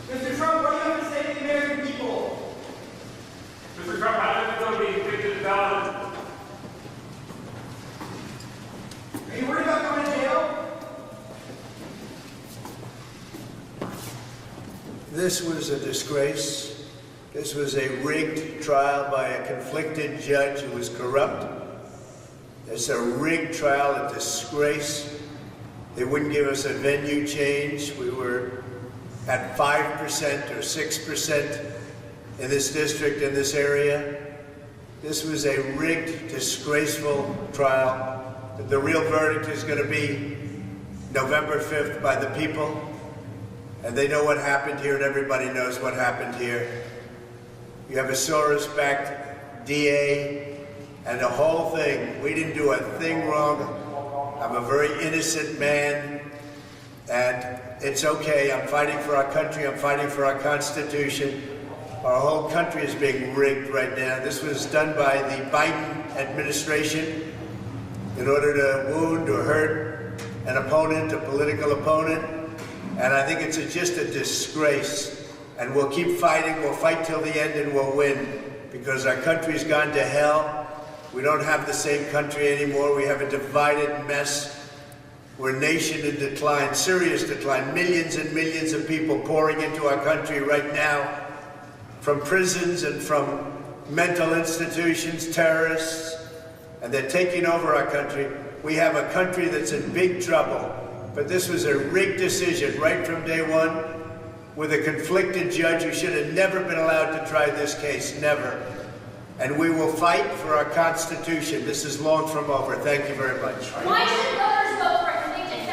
Mr. Trump, what do you have to say to the American people? Mr. Trump, how is it going to be evicted ballot? Are you worried about going to jail? This was a disgrace. This was a rigged trial by a conflicted judge who was corrupt. It's a rigged trial, a disgrace. They wouldn't give us a venue change. We were at 5% or 6% in this district, in this area. This was a rigged, disgraceful trial. The real verdict is going to be November 5th by the people. And they know what happened here, and everybody knows what happened here. You have a Soros-backed DA, and the whole thing. We didn't do a thing wrong. I'm a very innocent man, and it's okay. I'm fighting for our country. I'm fighting for our Constitution. Our whole country is being rigged right now. This was done by the Biden administration in order to wound or hurt an opponent, a political opponent. And I think it's just a disgrace. And we'll keep fighting. We'll fight till the end and we'll win, because our country's gone to hell. We don't have the same country anymore. We have a divided mess. We're a nation in decline, serious decline. Millions and millions of people pouring into our country right now from prisons and from mental institutions, terrorists, and they're taking over our country. We have a country that's in big trouble. But this was a rigged decision right from day one, with a conflicted judge who should have never been allowed to try this case, never. And we will fight for our Constitution. This is long from over. Thank you very much. Why should voters vote for convicted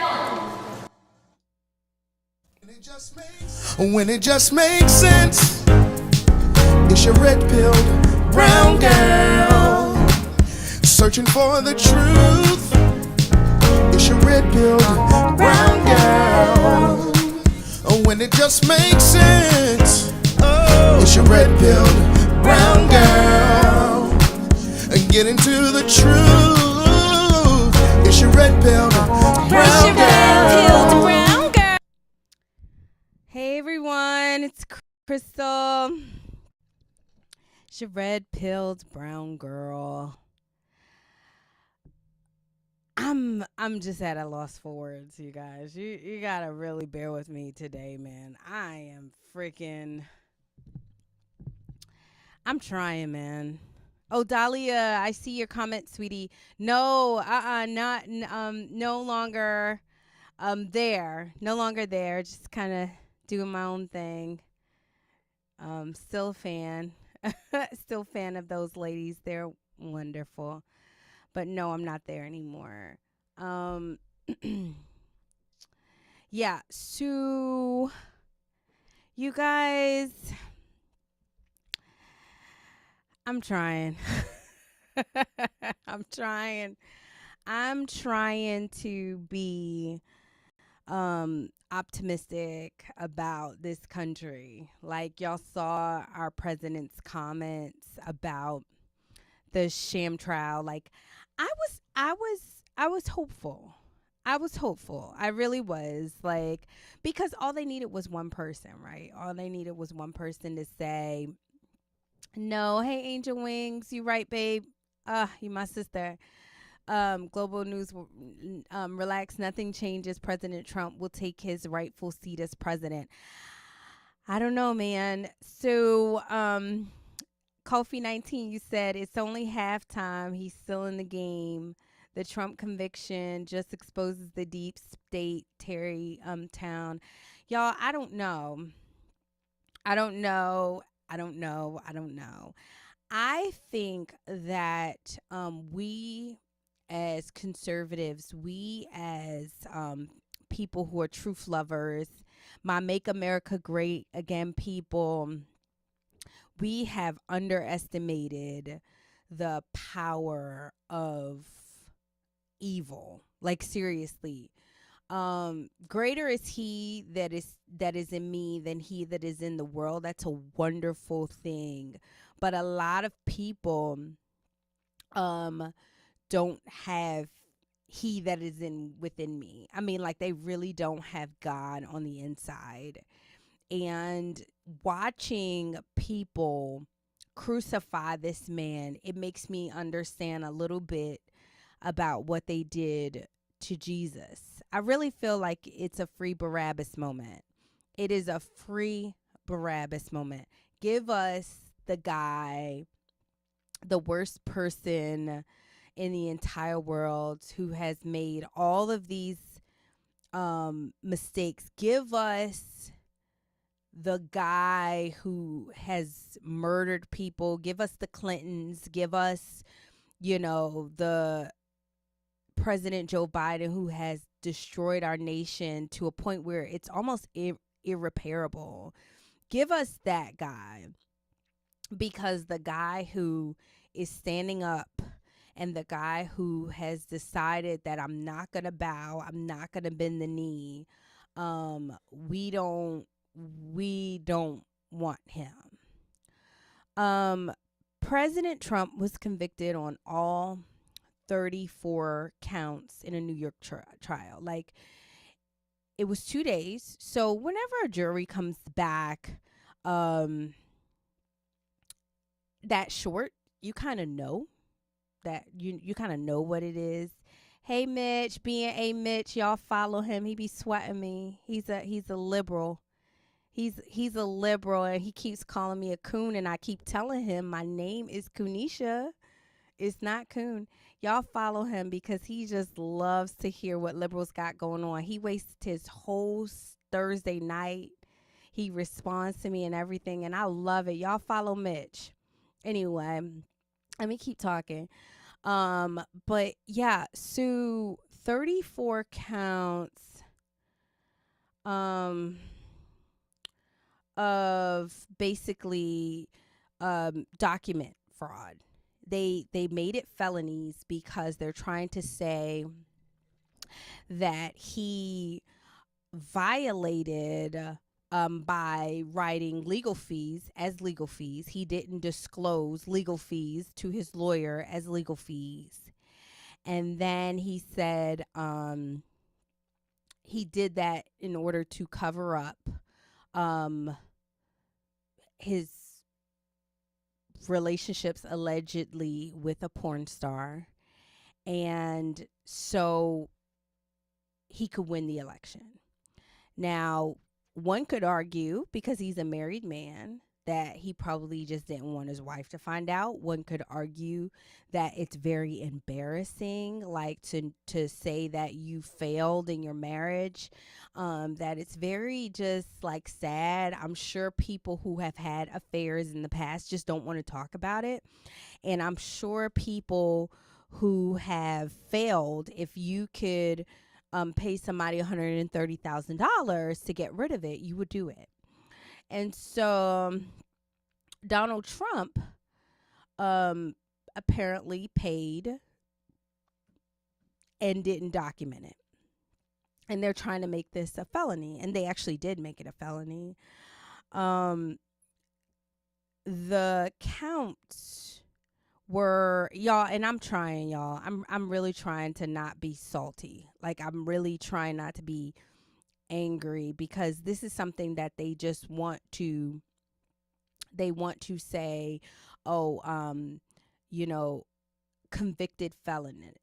felons? When it just makes sense, it's your red-pilled brown girl searching for the truth. It's your red-pilled brown girl. When it just makes sense, it's your red-pilled brown girl. Get into the truth. It's your red-pilled brown girl. Hey everyone, it's Crystal. It's your red-pilled brown girl. I'm just at a loss for words, you guys. You gotta really bear with me today, man. I'm trying, man. Oh, Dahlia, I see your comment, sweetie. No, no longer there. No longer there. Just kind of doing my own thing. Still a fan. Still fan of those ladies. They're wonderful. But no, I'm not there anymore. Yeah, so you guys, I'm trying. I'm trying to be optimistic about this country. Like, y'all saw our president's comments about the sham trial. Like, I was hopeful. I really was, like, because all they needed was one person, right? All they needed was one person to say, no, hey, Angel Wings, you right, babe. You my sister. Global News, relax, nothing changes. President Trump will take his rightful seat as president. I don't know, man. So, Kofi 19, you said it's only halftime. He's still in the game. The Trump conviction just exposes the deep state Terry town. Y'all, I don't know. I think that we as conservatives, we as people who are truth lovers, my Make America Great Again people, we have underestimated the power of evil. Like, seriously. Greater is he that is in me than he that is in the world. That's a wonderful thing. But a lot of people don't have he that is in within me. I mean, like, they really don't have God on the inside. And watching people crucify this man, it makes me understand a little bit about what they did to Jesus. I really feel like it's a free Barabbas moment. It is a free Barabbas moment. Give us the guy, the worst person in the entire world, who has made all of these mistakes. Give us the guy who has murdered people. Give us the Clintons. Give us, the President Joe Biden, who has destroyed our nation to a point where it's almost irreparable. Give us that guy, because the guy who is standing up and the guy who has decided that I'm not going to bow, I'm not going to bend the knee, we don't want him. President Trump was convicted on all 34 counts in a New York trial. Like, it was 2 days. So whenever a jury comes back that short, you kind of know that you kind of know what it is. Hey, Mitch, being a Mitch, y'all follow him. He be sweating me. He's a liberal. He's a liberal, and he keeps calling me a coon, and I keep telling him my name is Kunisha. It's not Coon. Y'all follow him because he just loves to hear what liberals got going on. He wasted his whole Thursday night. He responds to me and everything, and I love it. Y'all follow Mitch. Anyway, let me keep talking. But yeah, so 34 counts of basically document fraud. They made it felonies because they're trying to say that he violated by writing legal fees as legal fees. He didn't disclose legal fees to his lawyer as legal fees. And then he said he did that in order to cover up his relationships allegedly with a porn star, and so he could win the election. Now, one could argue, because he's a married man, that he probably just didn't want his wife to find out. One could argue that it's very embarrassing, like to say that you failed in your marriage, that it's very just like sad. I'm sure people who have had affairs in the past just don't want to talk about it. And I'm sure people who have failed, if you could pay somebody $130,000 to get rid of it, you would do it. And so Donald Trump apparently paid and didn't document it. And they're trying to make this a felony. And they actually did make it a felony. The counts were, y'all, and I'm trying, y'all. I'm really trying to not be salty. Like, I'm really trying not to be angry, because this is something that they just want to say, convicted felon,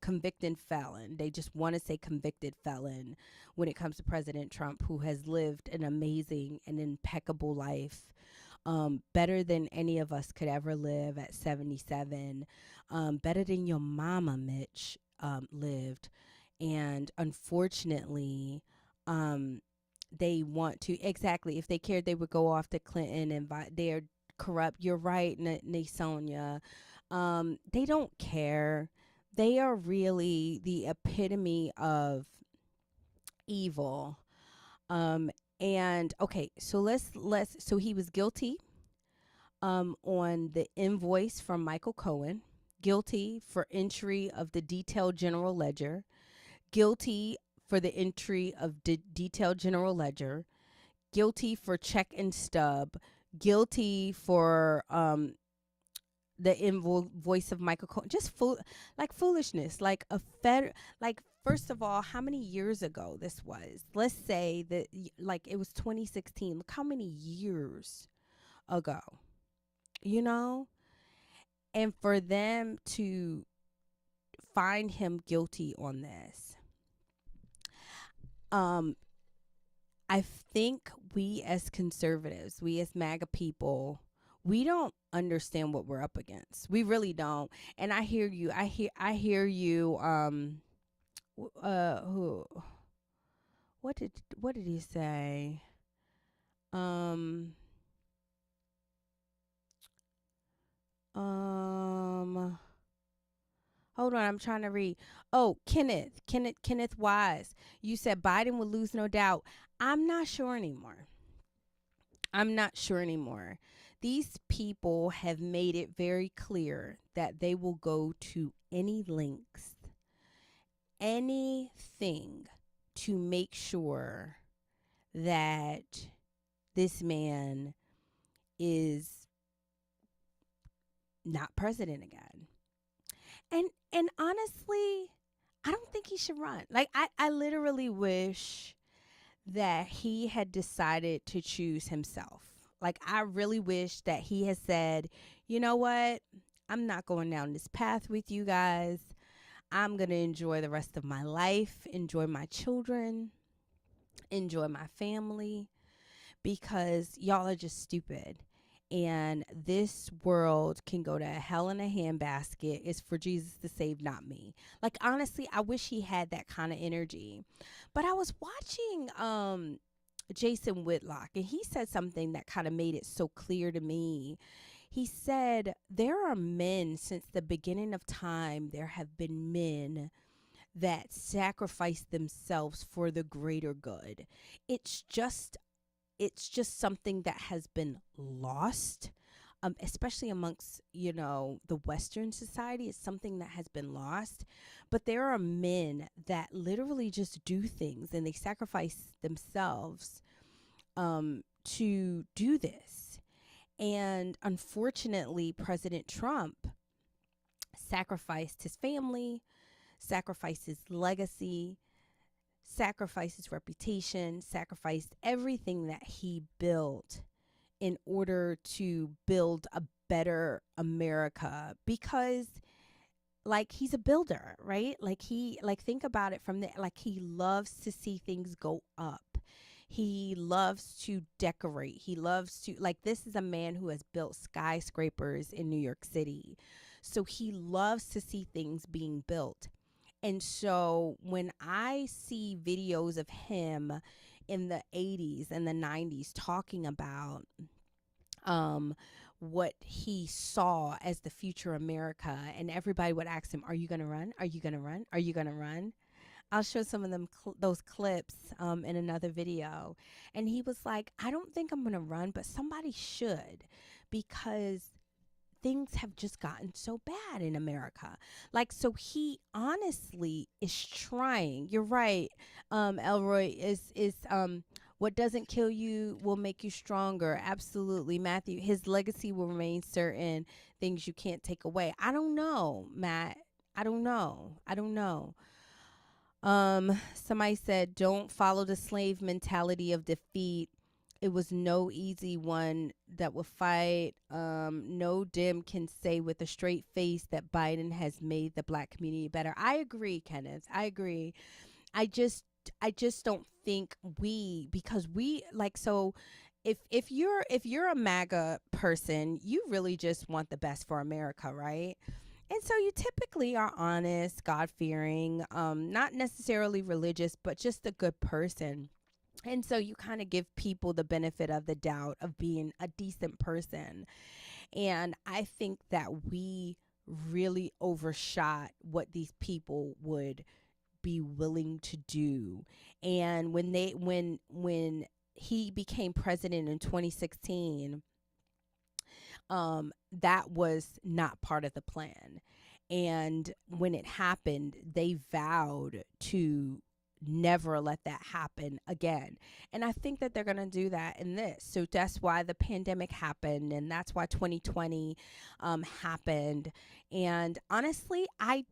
convicted felon. They just want to say convicted felon when it comes to President Trump, who has lived an amazing and impeccable life, better than any of us could ever live at 77, better than your mama, Mitch, lived. And unfortunately, they want to, exactly, if they cared, they would go off to Clinton and they're corrupt. You're right, Nasonia. They don't care. They are really the epitome of evil. And okay, so so he was guilty on the invoice from Michael Cohen, guilty for entry of the detailed general ledger, guilty for the entry of detailed general ledger, guilty for check and stub, guilty for voice of Michael Cohen, just foolishness, like first of all, how many years ago this was? Let's say that like it was 2016. Look how many years ago, you know? And for them to find him guilty on this, I think we as conservatives, we as MAGA people, we don't understand what we're up against. We really don't. And I hear you. I hear you. Who? What did he say? Um. Hold on, I'm trying to read. Oh, Kenneth Wise. You said Biden would lose, no doubt. I'm not sure anymore. These people have made it very clear that they will go to any lengths, anything to make sure that this man is not president again. And honestly, I don't think he should run. Like I literally wish that he had decided to choose himself. Like I really wish that he had said, you know what? I'm not going down this path with you guys. I'm going to enjoy the rest of my life, enjoy my children, enjoy my family, because y'all are just stupid. And this world can go to hell in a handbasket. It's for Jesus to save, not me. Like, honestly, I wish he had that kind of energy. But I was watching Jason Whitlock, and he said something that kind of made it so clear to me. He said, there are men since the beginning of time, there have been men that sacrifice themselves for the greater good. It's just something that has been lost, especially amongst, the Western society. It's something that has been lost. But there are men that literally just do things and they sacrifice themselves to do this. And unfortunately, President Trump sacrificed his family, sacrificed his legacy, sacrificed his reputation, sacrificed everything that he built in order to build a better America, because he's a builder, right? Think about it from he loves to see things go up. He loves to decorate. He loves to, this is a man who has built skyscrapers in New York City. So he loves to see things being built. And so when I see videos of him in the 80s and the 90s talking about what he saw as the future America, and everybody would ask him, are you going to run? Are you going to run? Are you going to run? I'll show some of them those clips in another video. And he was like, I don't think I'm going to run, but somebody should, because things have just gotten so bad in America. So he honestly is trying. You're right, Elroy, is what doesn't kill you will make you stronger. Absolutely, Matthew. His legacy will remain certain things you can't take away. I don't know, Matt. I don't know. Somebody said, don't follow the slave mentality of defeat. It was no easy one that will fight. No Dem can say with a straight face that Biden has made the black community better. I agree, Kenneth. I agree. I just don't think because we so if you're a MAGA person, you really just want the best for America, right? And so you typically are honest, God-fearing, not necessarily religious, but just a good person. And so you kind of give people the benefit of the doubt of being a decent person. And I think that we really overshot what these people would be willing to do. And when he became president in 2016, that was not part of the plan. And when it happened, they vowed to never let that happen again. And I think that they're going to do that in this. So that's why the pandemic happened, and that's why 2020 happened. And honestly, I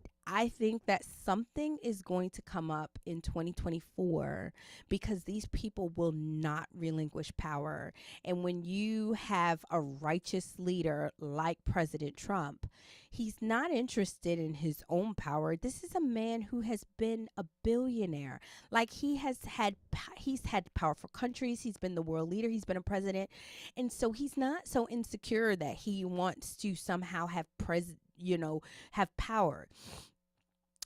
think that something is going to come up in 2024 because these people will not relinquish power. And when you have a righteous leader like President Trump, he's not interested in his own power. This is a man who has been a billionaire. Like he's had power for countries. He's been the world leader. He's been a president. And so he's not so insecure that he wants to somehow have have power.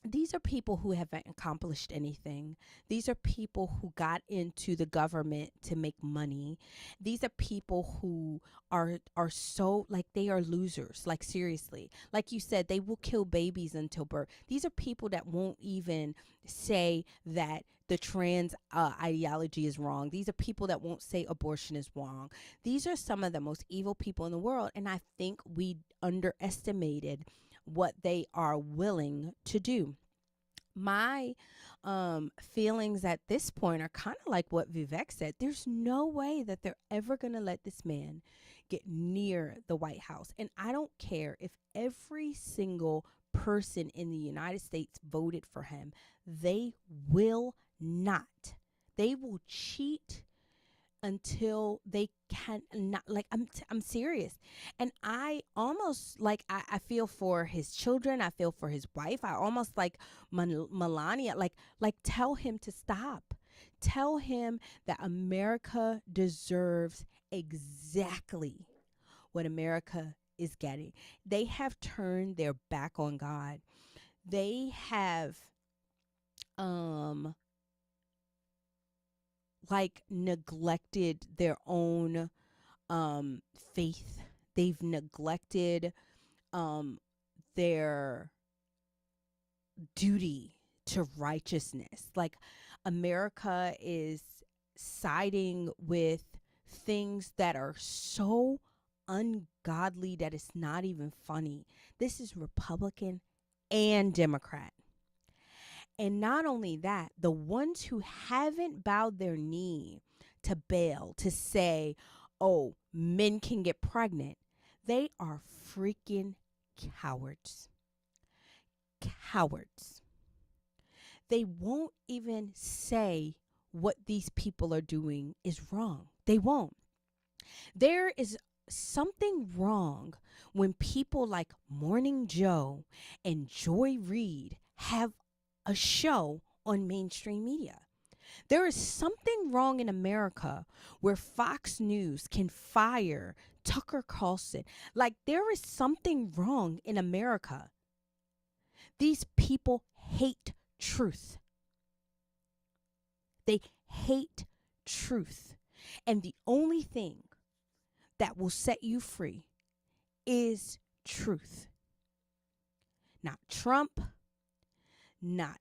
These are people who haven't accomplished anything. These are people who got into the government to make money. These are people who are so, like, they are losers. Like, seriously. Like you said, they will kill babies until birth. These are people that won't even say that the trans ideology is wrong. These are people that won't say abortion is wrong. These are some of the most evil people in the world. And I think we underestimated what they are willing to do. My feelings at this point are kind of like what Vivek said. There's no way that they're ever going to let this man get near the White House. And I don't care if every single person in the United States voted for him. They will not. They will cheat until they can not. Like, I'm serious. And I almost like, I feel for his children. I feel for his wife. I almost like Melania, like tell him to stop. Tell him that America deserves exactly what America is getting. They have turned their back on God. They have neglected their own faith. They've neglected their duty to righteousness. Like, America is siding with things that are so ungodly that it's not even funny. This is Republican and Democrat. And not only that, the ones who haven't bowed their knee to Baal to say, oh, men can get pregnant, they are freaking cowards. Cowards. They won't even say what these people are doing is wrong. They won't. There is something wrong when people like Morning Joe and Joy Reid have a show on mainstream media. There is something wrong in America where Fox News can fire Tucker Carlson. Like, there is something wrong in America. These people hate truth. They hate truth. And the only thing that will set you free is truth. Not Trump, not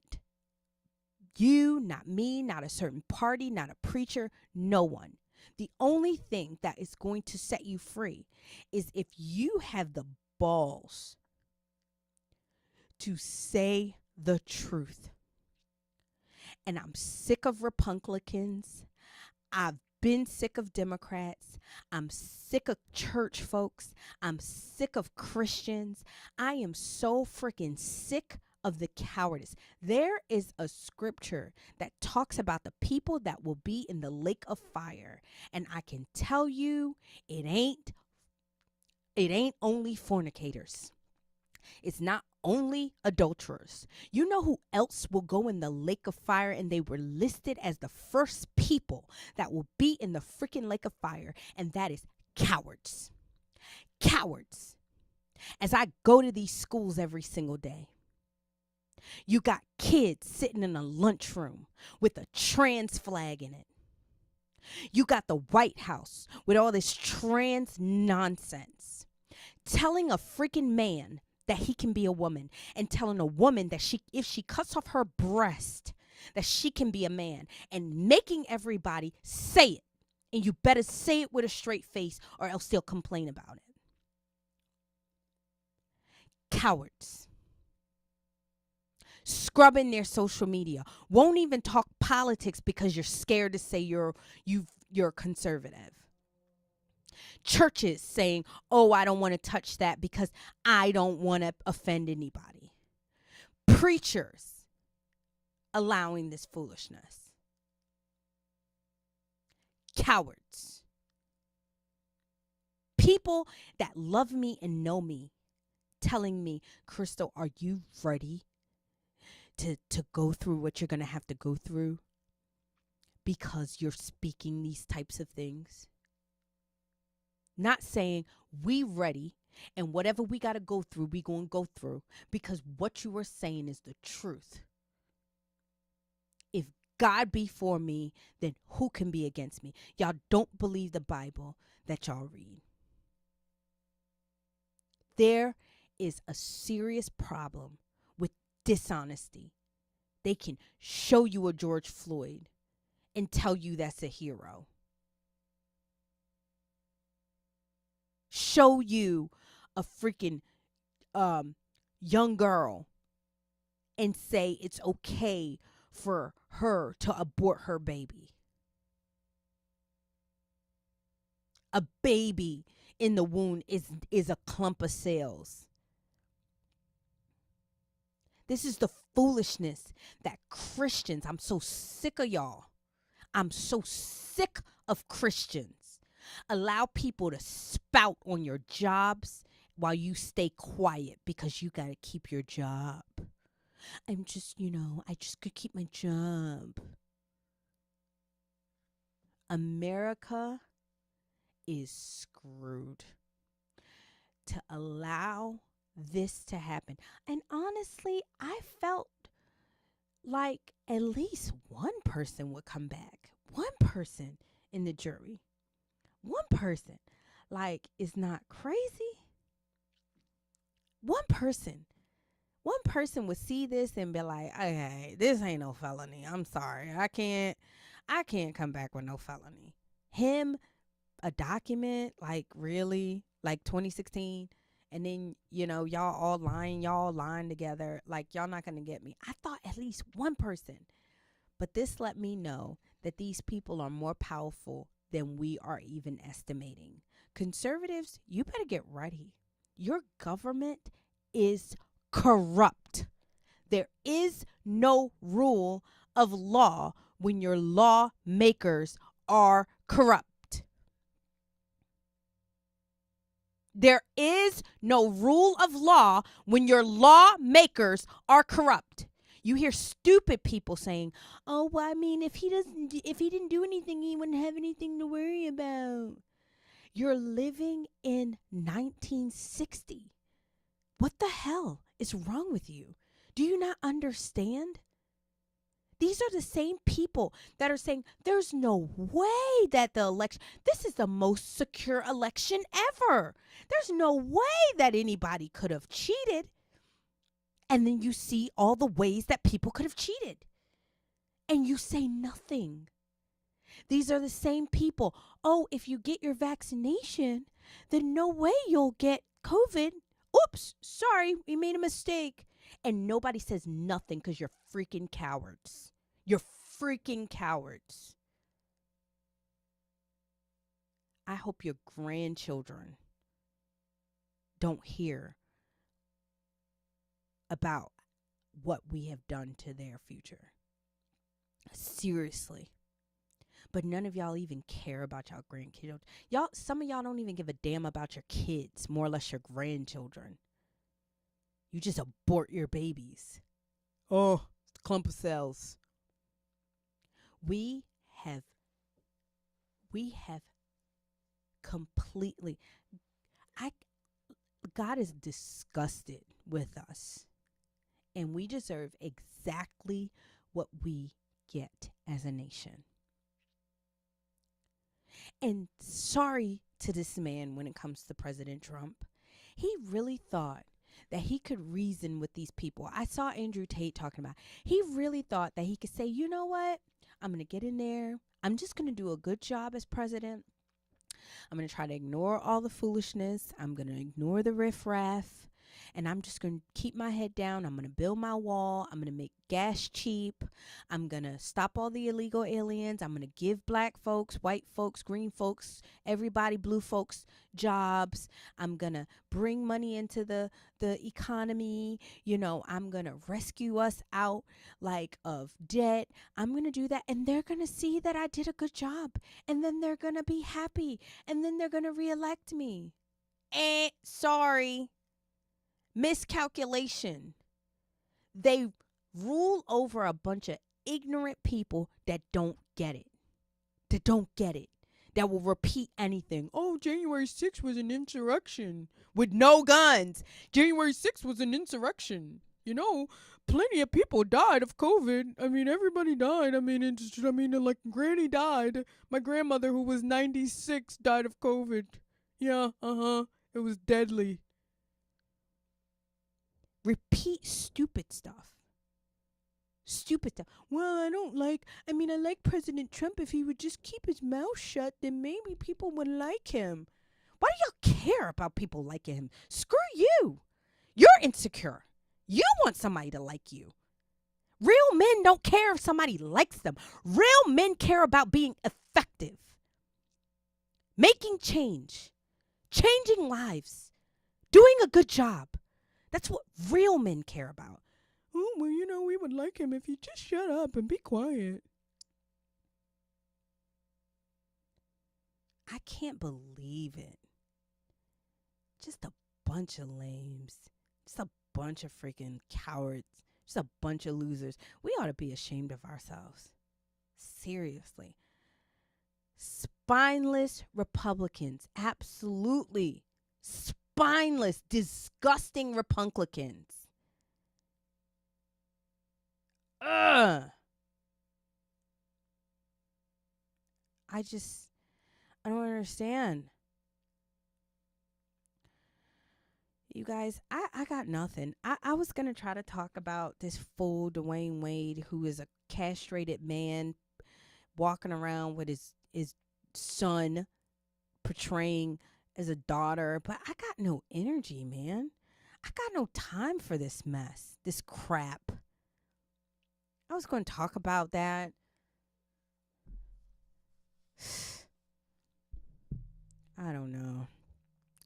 you, not me, not a certain party, not a preacher, no one. The only thing that is going to set you free is if you have the balls to say the truth. And I'm sick of Republicans. I've been sick of Democrats. I'm sick of church folks. I'm sick of Christians. I am so freaking sick of the cowardice. There is a scripture that talks about the people that will be in the lake of fire. And I can tell you, it ain't only fornicators. It's not only adulterers. You know who else will go in the lake of fire? And they were listed as the first people that will be in the freaking lake of fire. And that is cowards. Cowards. As I go to these schools every single day, you got kids sitting in a lunchroom with a trans flag in it. You got the White House with all this trans nonsense, telling a freaking man that he can be a woman, and telling a woman that if she cuts off her breast, that she can be a man, and making everybody say it. And you better say it with a straight face or else they'll complain about it. Cowards. scrubbing their social media, won't even talk politics because you're scared to say you're conservative. Churches saying, oh, I don't want to touch that because I don't want to offend anybody. Preachers allowing this foolishness. Cowards. People that love me and know me telling me, Crystal, are you ready to go through what you're going to have to go through because you're speaking these types of things? Not saying we ready and whatever we got to go through, we going to go through because what you are saying is the truth. If God be for me, then who can be against me? Y'all don't believe the Bible that y'all read. There is a serious problem with dishonesty. They can show you a George Floyd and tell you that's a hero. Show you a freaking young girl and say it's okay for her to abort her baby. A baby in the womb is a clump of cells. This is the foolishness that Christians, I'm so sick of y'all. I'm so sick of Christians. Allow people to spout on your jobs while you stay quiet because you got to keep your job. I'm just, I just could keep my job. America is screwed to allow this to happen. And honestly, I felt like at least one person would come back. One person in the jury. One person. Like, it's not crazy. One person would see this and be like, okay, this ain't no felony. I'm sorry. I can't come back with no felony. Him, a document, like really, like 2016, and then, y'all all lying together. Like, y'all not going to get me. I thought at least one person. But this let me know that these people are more powerful than we are even estimating. Conservatives, you better get ready. Your government is corrupt. There is no rule of law when your lawmakers are corrupt. There is no rule of law when your lawmakers are corrupt. You hear stupid people saying, oh, well, I mean, if he didn't do anything, he wouldn't have anything to worry about. You're living in 1960. What the hell is wrong with you? Do you not understand? These are the same people that are saying there's no way that this is the most secure election ever. There's no way that anybody could have cheated. And then you see all the ways that people could have cheated. And you say nothing. These are the same people. Oh, if you get your vaccination, then no way you'll get COVID. Oops, sorry, we made a mistake. And nobody says nothing because you're freaking cowards. You're freaking cowards. I hope your grandchildren don't hear about what we have done to their future. Seriously. But none of y'all even care about y'all grandkids. Some of y'all don't even give a damn about your kids, more or less your grandchildren. You just abort your babies. Oh, it's a clump of cells. We have completely, God is disgusted with us. And we deserve exactly what we get as a nation. And sorry to this man when it comes to President Trump. He really thought that he could reason with these people. I saw Andrew Tate talking about, he really thought that he could say, you know what? I'm going to get in there. I'm just going to do a good job as president. I'm going to try to ignore all the foolishness. I'm going to ignore the riffraff. and I'm just going to keep my head down. I'm going to build my wall. I'm going to make gas cheap. I'm going to stop all the illegal aliens. I'm going to give black folks, white folks, green folks, everybody, blue folks jobs. I'm going to bring money into the economy. You know, I'm going to rescue us out like of debt. I'm going to do that, and they're going to see that I did a good job, and then they're going to be happy, and then they're going to reelect me. Sorry. Miscalculation. They rule over a bunch of ignorant people that don't get it. That will repeat anything. Oh, January 6th was an insurrection with no guns. January 6th was an insurrection. You know, plenty of people died of COVID. I mean, everybody died. Like Granny died. My grandmother, who was 96, died of COVID. Yeah, it was deadly. Repeat stupid stuff. Well, I like President Trump. If he would just keep his mouth shut, then maybe people would like him. Why do y'all care about people liking him? Screw you. You're insecure. You want somebody to like you. Real men don't care if somebody likes them. Real men care about being effective. Making change. Changing lives. Doing a good job. That's what real men care about. Oh, well, you know, we would like him if he just shut up and be quiet. I can't believe it. Just a bunch of lames. Just a bunch of freaking cowards. Just a bunch of losers. We ought to be ashamed of ourselves. Seriously. Spineless Republicans. Absolutely. Spineless, disgusting Republicans. Ugh. I don't understand. You guys, I got nothing. I was going to try to talk about this fool Dwayne Wade, who is a castrated man walking around with his son portraying as a daughter, but I got no energy, man. I got no time for this mess, this crap. I was going to talk about that. I don't know.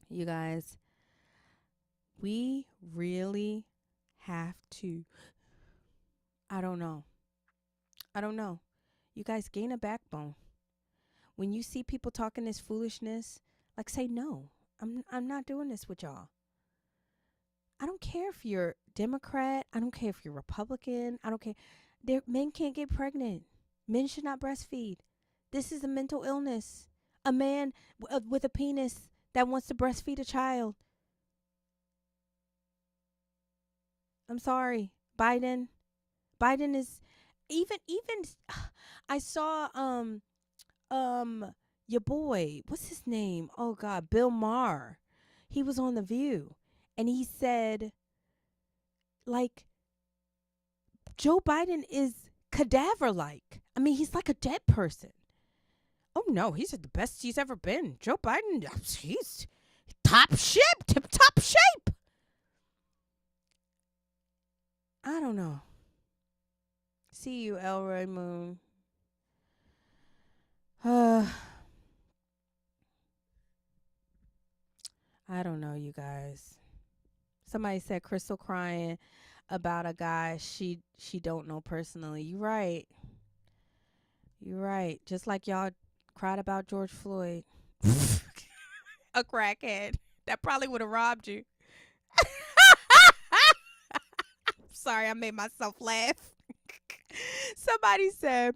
You guys, we really have to. I don't know. You guys, gain a backbone. When you see people talking this foolishness, like, say no. I'm not doing this with y'all. I don't care if you're Democrat. I don't care if you're Republican. I don't care. Men can't get pregnant. Men should not breastfeed. This is a mental illness. A man with a penis that wants to breastfeed a child. I'm sorry. Biden is even I saw your boy, what's his name? Oh God, Bill Maher. He was on The View and he said, like, Joe Biden is cadaver-like. I mean, he's like a dead person. Oh no, he's the best he's ever been. Joe Biden, he's tip-top shape. I don't know. See you, Elroy Moon. I don't know, you guys. Somebody said Crystal crying about a guy she don't know personally. You're right. Just like y'all cried about George Floyd. A crackhead that probably would have robbed you. Sorry, I made myself laugh. Somebody said,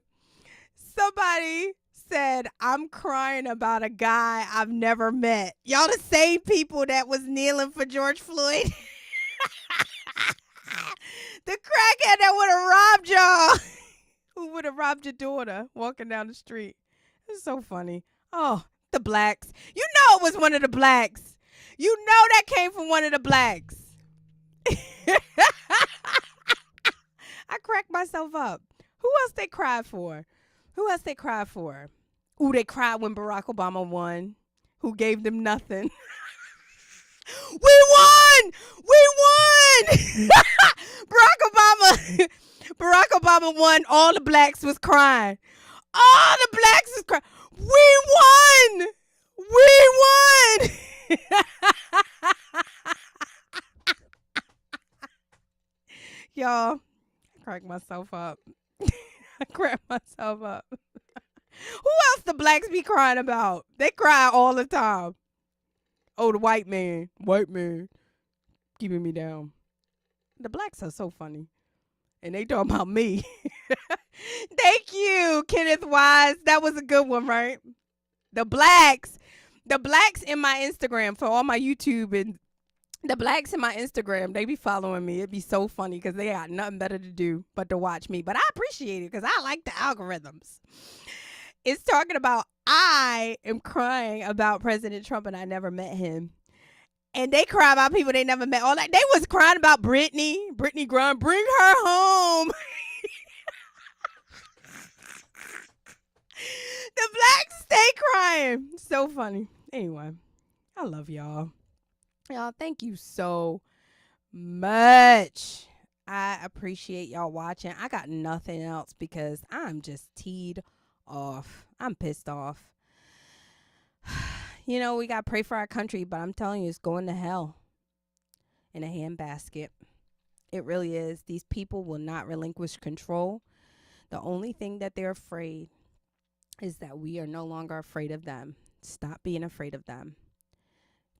I'm crying about a guy I've never met. Y'all the same people that was kneeling for George Floyd. The crackhead that would have robbed y'all. Who would have robbed your daughter walking down the street. It's so funny. Oh, the blacks. You know it was one of the blacks. You know that came from one of the blacks. I cracked myself up. Who else they cried for? Ooh, they cried when Barack Obama won. Who gave them nothing. We won! won! We won! Barack Obama won. All the blacks was crying. All the blacks was crying. We won! We won! Y'all, I cracked myself up. I cracked myself up. Who else the blacks be crying about? They cry all the time. Oh, the white man keeping me down. The blacks are so funny. And they talking about me. Thank you, Kenneth Wise. That was a good one, right? The blacks in my Instagram, for all my YouTube, and the blacks in my Instagram, they be following me. It'd be so funny because they got nothing better to do but to watch me. But I appreciate it because I like the algorithms. It's talking about I am crying about President Trump and I never met him. And they cry about people they never met. All that they was crying about Brittany Graham. Bring her home. The blacks stay crying. So funny. Anyway, I love y'all. Y'all, thank you so much. I appreciate y'all watching. I got nothing else because I'm just teed off. I'm pissed off. You know, we got to pray for our country, but I'm telling you, it's going to hell in a handbasket. It really is. These people will not relinquish control. The only thing that they're afraid is that we are no longer afraid of them. Stop being afraid of them.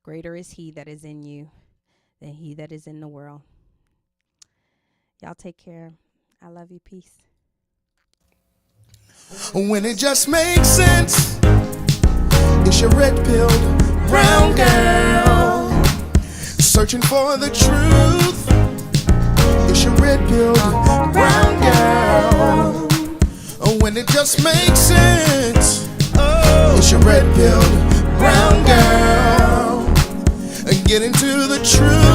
Greater is he that is in you than he that is in the world. Y'all take care. I love you. Peace. When it just makes sense, it's your red-pilled brown girl searching for the truth. It's your red-pilled brown girl. When it just makes sense, it's your red-pilled brown girl. Get into the truth.